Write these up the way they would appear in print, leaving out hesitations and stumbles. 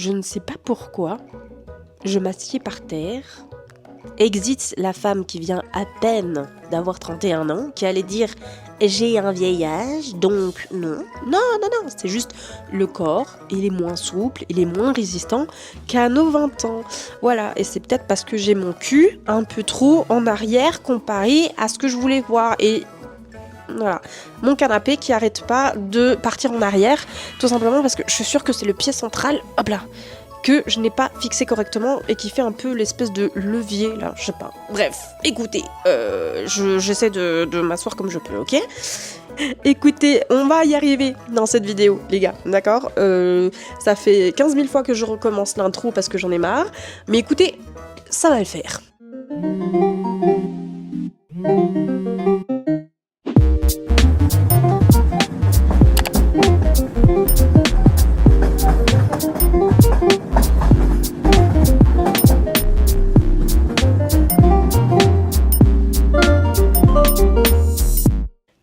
Je ne sais pas pourquoi, je m'assieds par terre, exit la femme qui vient à peine d'avoir 31 ans, qui allait dire « j'ai un vieil âge, donc non ». Non, c'est juste le corps, il est moins souple, il est moins résistant qu'à nos 20 ans. Voilà, et c'est peut-être parce que j'ai mon cul un peu trop en arrière comparé à ce que je voulais voir. Et voilà, mon canapé qui arrête pas de partir en arrière, tout simplement parce que je suis sûre que c'est le pied central, hop là, que je n'ai pas fixé correctement et qui fait un peu l'espèce de levier là, je sais pas. Bref, écoutez, j'essaie de m'asseoir comme je peux, ok ? Écoutez, on va y arriver dans cette vidéo, les gars, d'accord ? Ça fait 15 000 fois que je recommence l'intro parce que j'en ai marre, mais écoutez, ça va le faire.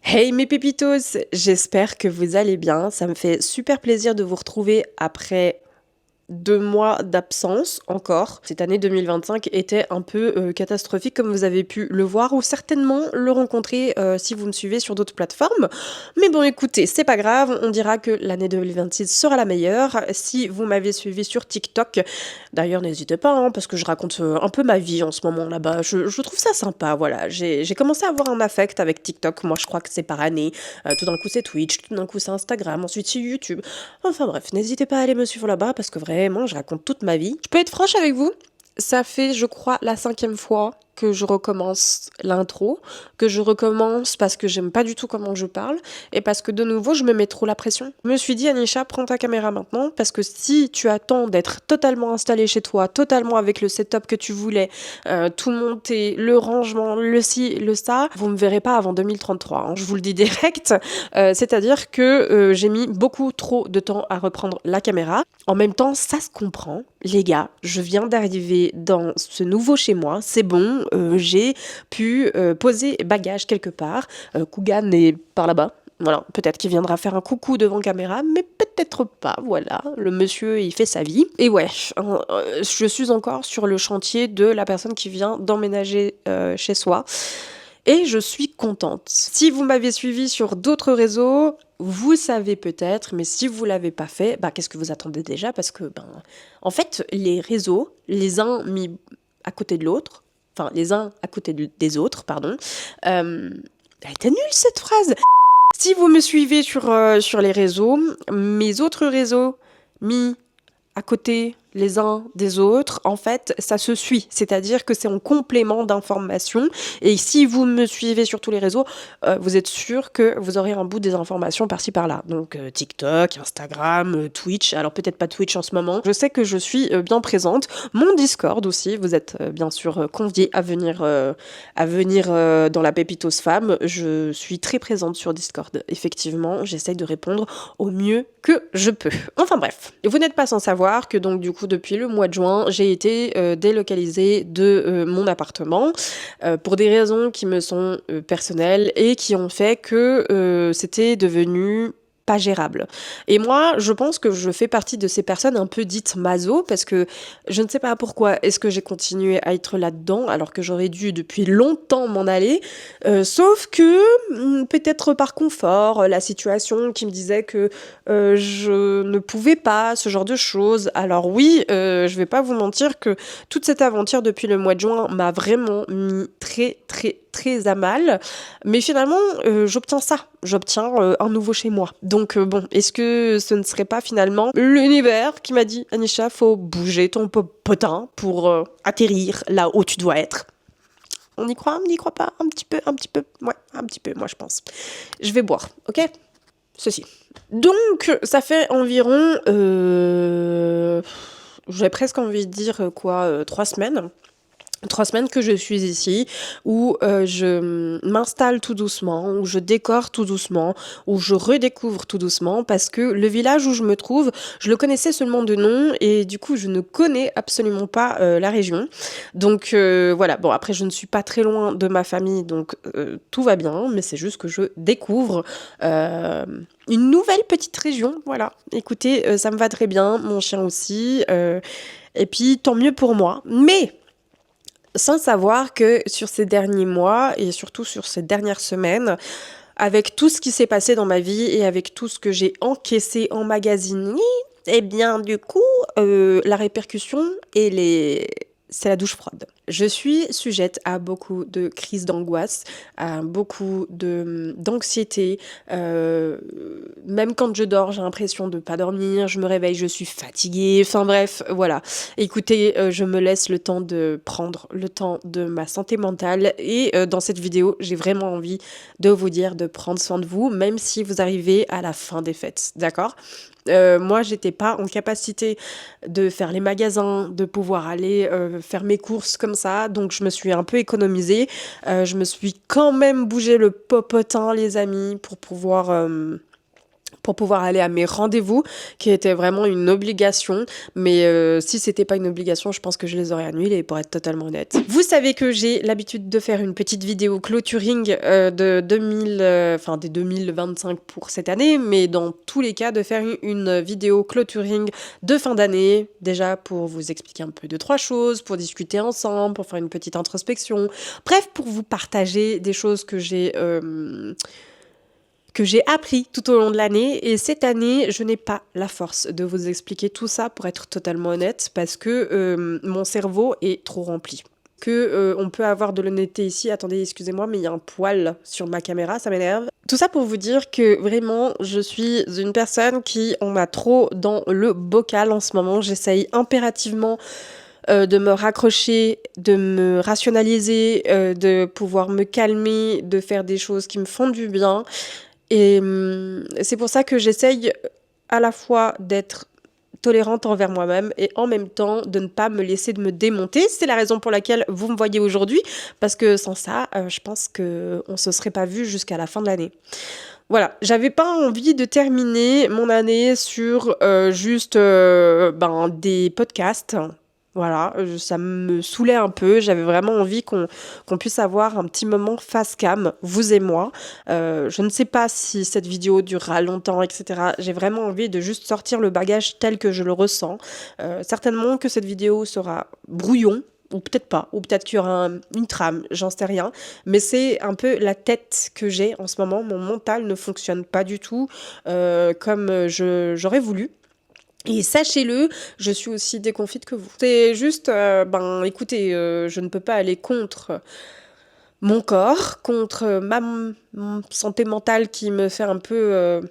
Hey mes pépitos, j'espère que vous allez bien, ça me fait super plaisir de vous retrouver après 2 mois d'absence encore. Cette année 2025 était un peu catastrophique comme vous avez pu le voir ou certainement le rencontrer si vous me suivez sur d'autres plateformes. Mais bon écoutez, c'est pas grave, on dira que l'année 2026 sera la meilleure. Si vous m'avez suivi sur TikTok, d'ailleurs n'hésitez pas hein, parce que je raconte un peu ma vie en ce moment là-bas. Je trouve ça sympa, voilà. J'ai commencé à avoir un affect avec TikTok, moi je crois que c'est par année. Tout d'un coup c'est Twitch, tout d'un coup c'est Instagram, ensuite c'est YouTube. Enfin bref, n'hésitez pas à aller me suivre là-bas parce que vraiment, je raconte toute ma vie. Je peux être franche avec vous, ça fait, je crois, la 5e fois que je recommence l'intro, que je recommence parce que j'aime pas du tout comment je parle et parce que de nouveau, je me mets trop la pression. Je me suis dit, Anisha, prends ta caméra maintenant parce que si tu attends d'être totalement installée chez toi, totalement avec le setup que tu voulais, tout monter, le rangement, le ci, le ça, vous me verrez pas avant 2033, hein, je vous le dis direct. C'est-à-dire que j'ai mis beaucoup trop de temps à reprendre la caméra. En même temps, ça se comprend. Les gars, je viens d'arriver dans ce nouveau chez moi, c'est bon, j'ai pu poser bagages quelque part. Kougan est par là-bas. Voilà, peut-être qu'il viendra faire un coucou devant caméra, mais peut-être pas, voilà. Le monsieur, il fait sa vie. Et ouais, je suis encore sur le chantier de la personne qui vient d'emménager chez soi. Et je suis contente. Si vous m'avez suivi sur d'autres réseaux, vous savez peut-être, mais si vous l'avez pas fait, bah qu'est-ce que vous attendez déjà ? Parce que, en fait, les réseaux, les uns mis à côté de l'autre, enfin, les uns à côté des autres, pardon, elle était nulle cette phrase. Si vous me suivez sur les réseaux, mes autres réseaux mis à côté les uns des autres, en fait, ça se suit. C'est-à-dire que c'est en complément d'informations. Et si vous me suivez sur tous les réseaux, vous êtes sûr que vous aurez un bout des informations par-ci par-là. Donc TikTok, Instagram, Twitch. Alors peut-être pas Twitch en ce moment. Je sais que je suis bien présente. Mon Discord aussi. Vous êtes bien sûr conviés à venir dans la Pépitos Femme. Je suis très présente sur Discord. Effectivement, j'essaye de répondre au mieux que je peux. Enfin bref. Vous n'êtes pas sans savoir que donc du coup depuis le mois de juin, j'ai été délocalisée de mon appartement pour des raisons qui me sont personnelles et qui ont fait que c'était devenu pas gérable. Et moi, je pense que je fais partie de ces personnes un peu dites maso parce que je ne sais pas pourquoi est-ce que j'ai continué à être là-dedans alors que j'aurais dû depuis longtemps m'en aller. Sauf que peut-être par confort, la situation qui me disait que je ne pouvais pas, ce genre de choses. Alors oui, je vais pas vous mentir que toute cette aventure depuis le mois de juin m'a vraiment mis très à mal. Mais finalement, j'obtiens ça. J'obtiens un nouveau chez moi. Donc bon, est-ce que ce ne serait pas finalement l'univers qui m'a dit « Anisha, faut bouger ton potin pour atterrir là où tu dois être ». On y croit pas un petit peu, ouais, un petit peu, moi je pense. Je vais boire, ok ? Ceci. Donc, ça fait environ, j'ai presque envie de dire 3 semaines 3 semaines que je suis ici, où je m'installe tout doucement, où je décore tout doucement, où je redécouvre tout doucement, parce que le village où je me trouve, je le connaissais seulement de nom, et du coup, je ne connais absolument pas la région. Donc voilà, bon, après, je ne suis pas très loin de ma famille, donc tout va bien, mais c'est juste que je découvre une nouvelle petite région, voilà. Écoutez, ça me va très bien, mon chien aussi, et puis tant mieux pour moi. Mais sans savoir que sur ces derniers mois et surtout sur ces dernières semaines, avec tout ce qui s'est passé dans ma vie et avec tout ce que j'ai encaissé, emmagasiné, eh bien du coup, la répercussion et les... c'est la douche froide. Je suis sujette à beaucoup de crises d'angoisse, à beaucoup d'anxiété. euh, Même quand je dors, j'ai l'impression de pas dormir. Je me réveille, je suis fatiguée. Enfin bref, voilà. Écoutez, je me laisse le temps de prendre le temps de ma santé mentale. Et dans cette vidéo, j'ai vraiment envie de vous dire de prendre soin de vous, même si vous arrivez à la fin des fêtes, d'accord? Moi, j'étais pas en capacité de faire les magasins, de pouvoir aller faire mes courses comme ça, donc je me suis un peu économisée. Je me suis quand même bougé le popotin, les amis, pour pouvoir aller à mes rendez-vous, qui étaient vraiment une obligation. Mais si c'était pas une obligation, je pense que je les aurais annulés, pour être totalement honnête. Vous savez que j'ai l'habitude de faire une petite vidéo clôturing de 2000, enfin des 2025 pour cette année, mais dans tous les cas, de faire une vidéo clôturing de fin d'année, déjà pour vous expliquer un peu de 3 choses, pour discuter ensemble, pour faire une petite introspection, bref, pour vous partager des choses que j'ai appris tout au long de l'année. Et cette année, je n'ai pas la force de vous expliquer tout ça, pour être totalement honnête, parce que mon cerveau est trop rempli. On peut avoir de l'honnêteté ici. Attendez, excusez-moi, mais il y a un poil sur ma caméra, ça m'énerve. Tout ça pour vous dire que vraiment, je suis une personne qui en a trop dans le bocal en ce moment. J'essaye impérativement de me raccrocher, de me rationaliser, de pouvoir me calmer, de faire des choses qui me font du bien. Et c'est pour ça que j'essaye à la fois d'être tolérante envers moi-même et en même temps de ne pas me laisser de me démonter. C'est la raison pour laquelle vous me voyez aujourd'hui, parce que sans ça, je pense qu'on ne se serait pas vu jusqu'à la fin de l'année. Voilà, j'avais pas envie de terminer mon année sur juste des podcasts. Voilà, ça me saoulait un peu. J'avais vraiment envie qu'on puisse avoir un petit moment face cam, vous et moi. Je ne sais pas si cette vidéo durera longtemps, etc. J'ai vraiment envie de juste sortir le bagage tel que je le ressens. Certainement que cette vidéo sera brouillon, ou peut-être pas, ou peut-être qu'il y aura une trame, j'en sais rien. Mais c'est un peu la tête que j'ai en ce moment. Mon mental ne fonctionne pas du tout comme j'aurais voulu. Et sachez-le, je suis aussi déconfite que vous. C'est juste, écoutez, je ne peux pas aller contre mon corps, contre ma santé mentale qui me fait un peu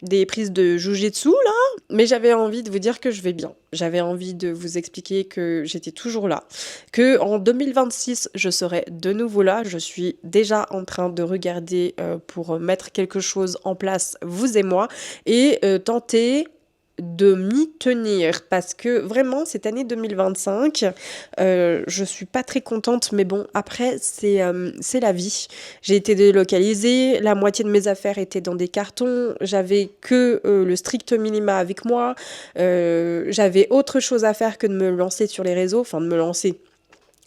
des prises de jujitsu, là. Mais j'avais envie de vous dire que je vais bien. J'avais envie de vous expliquer que j'étais toujours là. Que en 2026, je serai de nouveau là. Je suis déjà en train de regarder pour mettre quelque chose en place, vous et moi, et tenter de m'y tenir, parce que vraiment cette année 2025 je suis pas très contente, mais bon, après c'est la vie. J'ai été délocalisée, la moitié de mes affaires étaient dans des cartons, j'avais que le strict minima avec moi, j'avais autre chose à faire que de me lancer sur les réseaux, enfin de me lancer,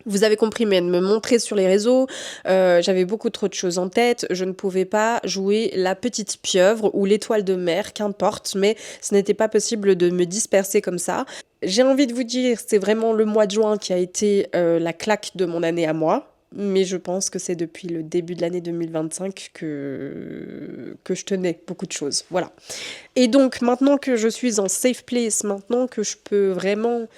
vous avez compris, mais de me montrer sur les réseaux. J'avais beaucoup trop de choses en tête. Je ne pouvais pas jouer la petite pieuvre ou l'étoile de mer, qu'importe, mais ce n'était pas possible de me disperser comme ça. J'ai envie de vous dire, c'est vraiment le mois de juin qui a été la claque de mon année à moi. Mais je pense que c'est depuis le début de l'année 2025 que je tenais beaucoup de choses. Voilà. Et donc, maintenant que je suis en safe place, maintenant que je peux vraiment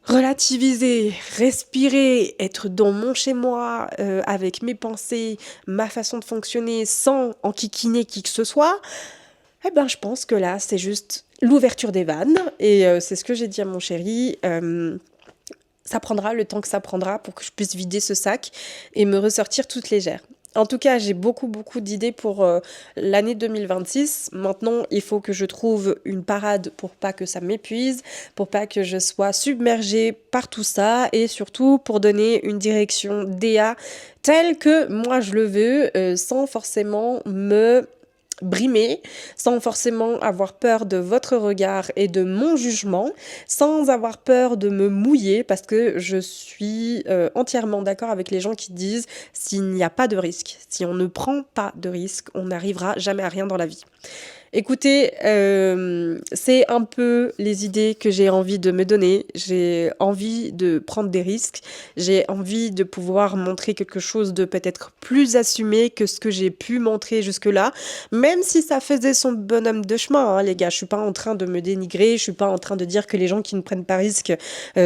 relativiser, respirer, être dans mon chez-moi, avec mes pensées, ma façon de fonctionner, sans enquiquiner qui que ce soit, eh ben je pense que là, c'est juste l'ouverture des vannes. Et c'est ce que j'ai dit à mon chéri. Ça prendra le temps que ça prendra pour que je puisse vider ce sac et me ressortir toute légère. En tout cas, j'ai beaucoup, beaucoup d'idées pour l'année 2026. Maintenant, il faut que je trouve une parade pour pas que ça m'épuise, pour pas que je sois submergée par tout ça et surtout pour donner une direction DA telle que moi je le veux, sans forcément me brimer, sans forcément avoir peur de votre regard et de mon jugement, sans avoir peur de me mouiller, parce que je suis entièrement d'accord avec les gens qui disent s'il n'y a pas de risque, si on ne prend pas de risque, on n'arrivera jamais à rien dans la vie. Écoutez, c'est un peu les idées que j'ai envie de me donner. J'ai envie de prendre des risques. J'ai envie de pouvoir montrer quelque chose de peut-être plus assumé que ce que j'ai pu montrer jusque-là. Même si ça faisait son bonhomme de chemin, hein, les gars. Je suis pas en train de me dénigrer. Je suis pas en train de dire que les gens qui ne prennent pas risque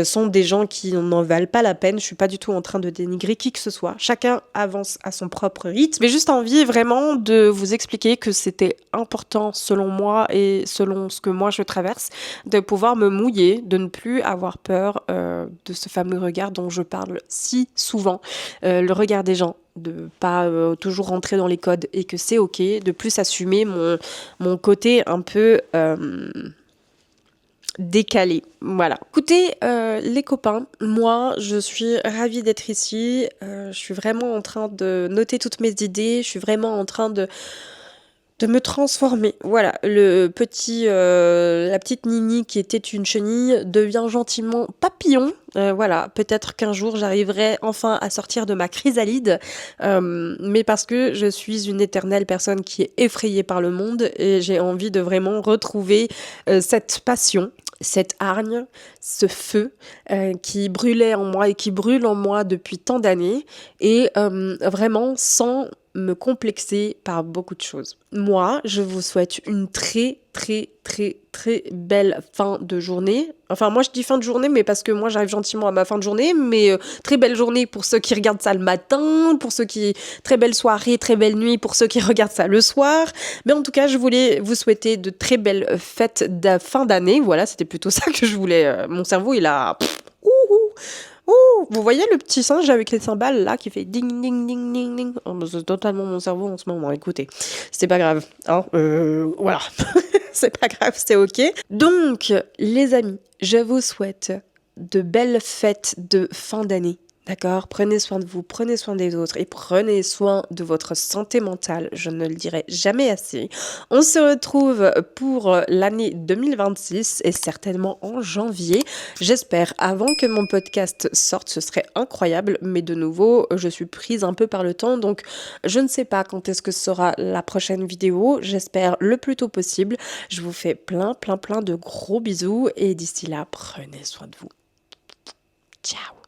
sont des gens qui n'en valent pas la peine. Je suis pas du tout en train de dénigrer qui que ce soit. Chacun avance à son propre rythme. J'ai juste envie vraiment de vous expliquer que c'était important selon moi et selon ce que moi je traverse, de pouvoir me mouiller, de ne plus avoir peur de ce fameux regard dont je parle si souvent, le regard des gens, de pas toujours rentrer dans les codes et que c'est ok, de plus assumer mon côté un peu décalé. Voilà. Écoutez, les copains, moi, je suis ravie d'être ici. Je suis vraiment en train de noter toutes mes idées. Je suis vraiment en train de me transformer. Voilà, la petite Nini qui était une chenille devient gentiment papillon. Voilà, peut-être qu'un jour j'arriverai enfin à sortir de ma chrysalide, mais parce que je suis une éternelle personne qui est effrayée par le monde et j'ai envie de vraiment retrouver cette passion. Cette hargne, ce feu qui brûlait en moi et qui brûle en moi depuis tant d'années et vraiment sans me complexer par beaucoup de choses. Moi, je vous souhaite une très, très, très, très belle fin de journée. Enfin, moi, je dis fin de journée, mais parce que moi, j'arrive gentiment à ma fin de journée, mais très belle journée pour ceux qui regardent ça le matin, pour ceux qui... Très belle soirée, très belle nuit pour ceux qui regardent ça le soir. Mais en tout cas, je voulais vous souhaiter de très belles fêtes de fin d'année. Voilà, c'était plutôt ça que je voulais. Mon cerveau, il a... Ouh, ouh, vous voyez le petit singe avec les cymbales là qui fait ding ding ding ding ding. Oh, bah, c'est totalement mon cerveau en ce moment. Écoutez, c'est pas grave. Hein, voilà, c'est pas grave, c'est ok. Donc, les amis, je vous souhaite de belles fêtes de fin d'année. D'accord? Prenez soin de vous, prenez soin des autres et prenez soin de votre santé mentale. Je ne le dirai jamais assez. On se retrouve pour l'année 2026 et certainement en janvier. J'espère avant que mon podcast sorte, ce serait incroyable. Mais de nouveau, je suis prise un peu par le temps. Donc, je ne sais pas quand est-ce que sera la prochaine vidéo. J'espère le plus tôt possible. Je vous fais plein, plein, plein de gros bisous. Et d'ici là, prenez soin de vous. Ciao!